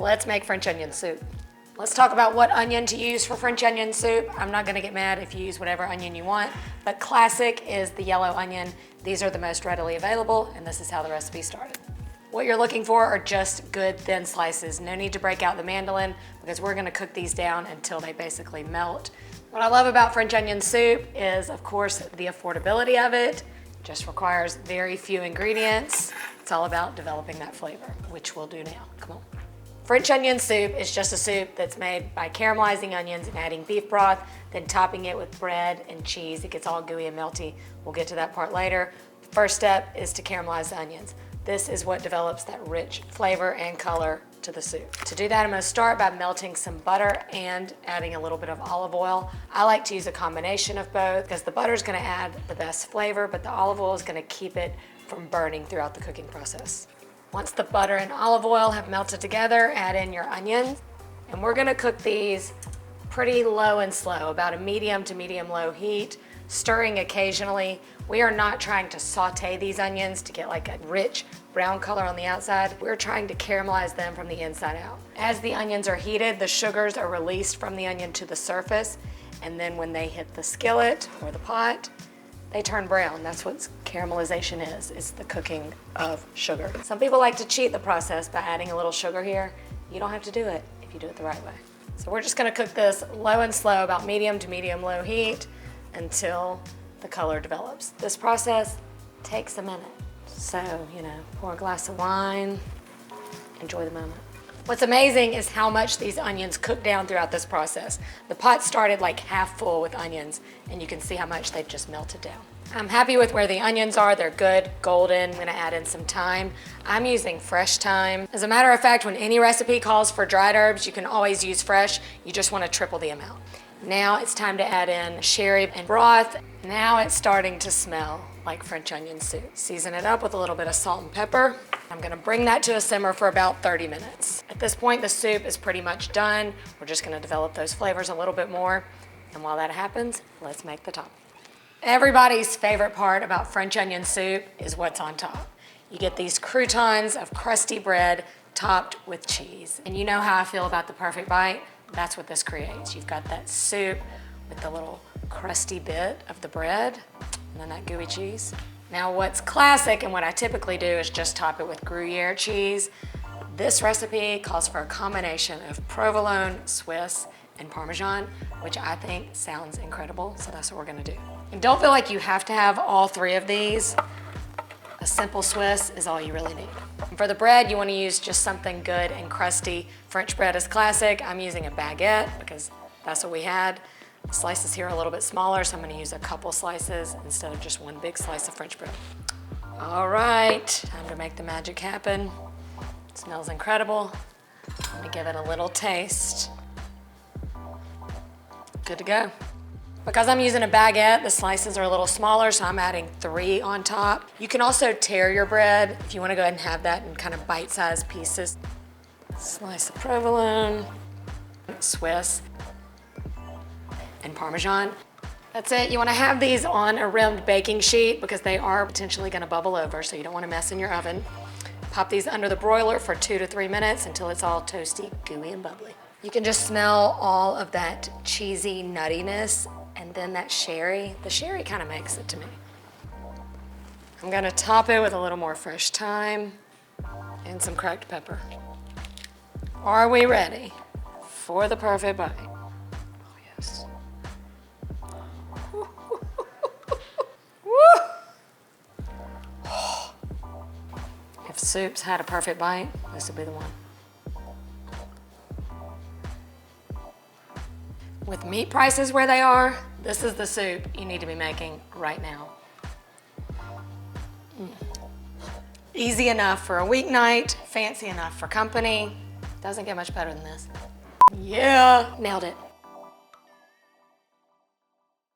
Let's make French onion soup. Let's talk about what onion to use for French onion soup. I'm not gonna get mad if you use whatever onion you want, but classic is the yellow onion. These are the most readily available, and this is how the recipe started. What you're looking for are just good thin slices. No need to break out the mandolin because we're gonna cook these down until they basically melt. What I love about French onion soup is, of course, the affordability of it. It just requires very few ingredients. It's all about developing that flavor, which we'll do now. Come on. French onion soup is just a soup that's made by caramelizing onions and adding beef broth, then topping it with bread and cheese. It gets all gooey and melty. We'll get to that part later. First step is to caramelize the onions. This is what develops that rich flavor and color to the soup. To do that, I'm gonna start by melting some butter and adding a little bit of olive oil. I like to use a combination of both because the butter is gonna add the best flavor, but the olive oil is gonna keep it from burning throughout the cooking process. Once the butter and olive oil have melted together, add in your onions. And we're gonna cook these pretty low and slow, about a medium to medium-low heat, stirring occasionally. We are not trying to saute these onions to get like a rich brown color on the outside. We're trying to caramelize them from the inside out. As the onions are heated, the sugars are released from the onion to the surface. And then when they hit the skillet or the pot, they turn brown. That's what caramelization is. It's the cooking of sugar. Some people like to cheat the process by adding a little sugar here. You don't have to do it if you do it the right way. So we're just gonna cook this low and slow, about medium to medium-low heat until the color develops. This process takes a minute. So, pour a glass of wine, enjoy the moment. What's amazing is how much these onions cook down throughout this process. The pot started like half full with onions, and you can see how much they've just melted down. I'm happy with where the onions are. They're good, golden. I'm gonna add in some thyme. I'm using fresh thyme. As a matter of fact, when any recipe calls for dried herbs, you can always use fresh. You just wanna triple the amount. Now it's time to add in sherry and broth. Now it's starting to smell like French onion soup. Season it up with a little bit of salt and pepper. I'm gonna bring that to a simmer for about 30 minutes. At this point, the soup is pretty much done. We're just gonna develop those flavors a little bit more. And while that happens, let's make the top. Everybody's favorite part about French onion soup is what's on top. You get these croutons of crusty bread topped with cheese. And you know how I feel about the perfect bite? That's what this creates. You've got that soup with the little crusty bit of the bread and then that gooey cheese. Now what's classic and what I typically do is just top it with Gruyere cheese. This recipe calls for a combination of provolone, Swiss, and Parmesan, which I think sounds incredible, so that's what we're gonna do. And don't feel like you have to have all three of these. A simple Swiss is all you really need. And for the bread, you wanna use just something good and crusty. French bread is classic. I'm using a baguette because that's what we had. The slices here are a little bit smaller, so I'm gonna use a couple slices instead of just one big slice of French bread. All right, time to make the magic happen. It smells incredible. Let me give it a little taste. Good to go. Because I'm using a baguette, the slices are a little smaller, so I'm adding 3 on top. You can also tear your bread if you wanna go ahead and have that in kind of bite-sized pieces. Slice of provolone, Swiss, and Parmesan. That's it. You wanna have these on a rimmed baking sheet because they are potentially gonna bubble over, so you don't wanna mess in your oven. Pop these under the broiler for 2 to 3 minutes until it's all toasty, gooey, and bubbly. You can just smell all of that cheesy nuttiness and then that sherry. The sherry kind of makes it to me. I'm gonna top it with a little more fresh thyme and some cracked pepper. Are we ready for the perfect bite? Oh, yes. If soups had a perfect bite, this would be the one. With meat prices where they are, this is the soup you need to be making right now. Easy enough for a weeknight, fancy enough for company. Doesn't get much better than this. Yeah, nailed it.